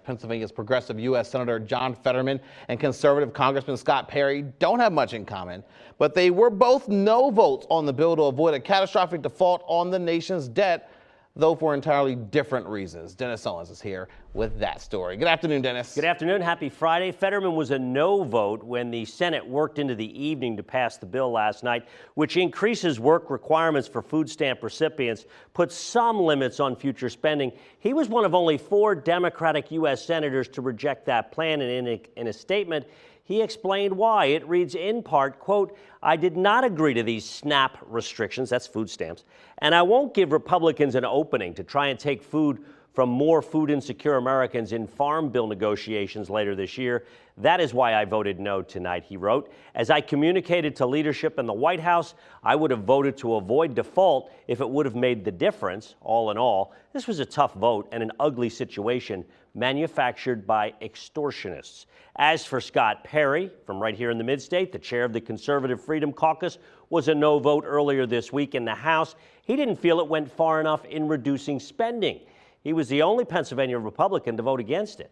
Pennsylvania's progressive U.S. Senator John Fetterman and conservative Congressman Scott Perry don't have much in common, but they were both no votes on the bill to avoid a catastrophic default on the nation's debt, though for entirely different reasons. Dennis Owens is here with that story. Good afternoon, Dennis. Good afternoon. Happy Friday. Fetterman was a no vote when the Senate worked into the evening to pass the bill last night, which increases work requirements for food stamp recipients, puts some limits on future spending. He was one of only 4 Democratic U.S. senators to reject that plan, and in a statement, he explained why. It reads in part, quote, "I did not agree to these SNAP restrictions," that's food stamps, "and I won't give Republicans an opening to try and take food from more food insecure Americans in farm bill negotiations later this year. That is why I voted no tonight," he wrote. "As I communicated to leadership in the White House, I would have voted to avoid default if it would have made the difference. All in all, this was a tough vote and an ugly situation manufactured by extortionists." As for Scott Perry, from right here in the Mid-State, the chair of the Conservative Freedom Caucus, was a no vote earlier this week in the House. He didn't feel it went far enough in reducing spending. He was the only Pennsylvania Republican to vote against it.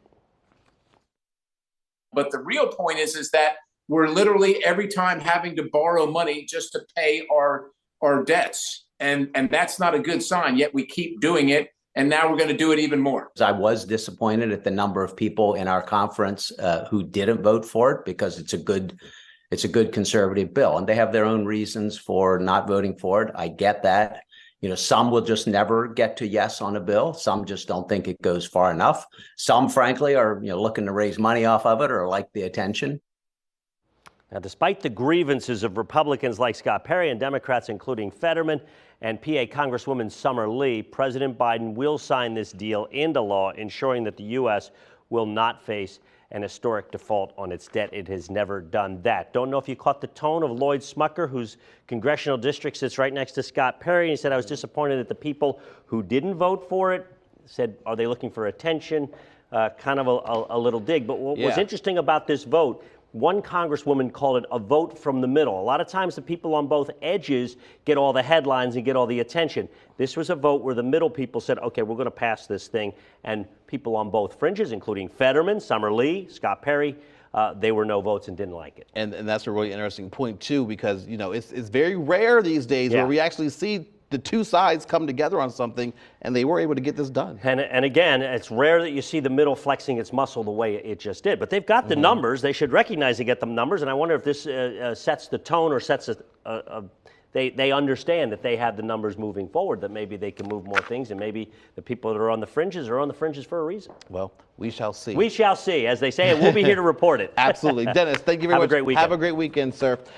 But the real point is that we're literally every time having to borrow money just to pay our debts. And that's not a good sign, yet we keep doing it. And now we're going to do it even more. I was disappointed at the number of people in our conference who didn't vote for it, because it's a good conservative bill, and they have their own reasons for not voting for it. I get that. You know, some will just never get to yes on a bill. Some just don't think it goes far enough. Some, frankly, are looking to raise money off of it or like the attention. Now, despite the grievances of Republicans like Scott Perry and Democrats, including Fetterman and PA Congresswoman Summer Lee, President Biden will sign this deal into law, ensuring that the U.S. will not face an historic default on its debt. It has never done that. Don't know if you caught the tone of Lloyd Smucker, whose congressional district sits right next to Scott Perry. He said, "I was disappointed that the people who didn't vote for it said, are they looking for attention?" Kind of a little dig. But what was interesting about this vote, one congresswoman called it a vote from the middle. A lot of times the people on both edges get all the headlines and get all the attention. This was a vote where the middle people said, okay, we're going to pass this thing. And people on both fringes, including Fetterman, Summer Lee, Scott Perry, they were no votes and didn't like it. And that's a really interesting point, too, because, it's very rare these days where we actually see the two sides come together on something, and they were able to get this done. And again, it's rare that you see the middle flexing its muscle the way it just did. But they've got the numbers. They should recognize they get the numbers. And I wonder if this sets the tone or sets they understand that they have the numbers moving forward, that maybe they can move more things, and maybe the people that are on the fringes are on the fringes for a reason. Well, we shall see. We shall see, as they say, and we'll be here to report it. Absolutely. Dennis, thank you very much. Have a great weekend. Have a great weekend, sir.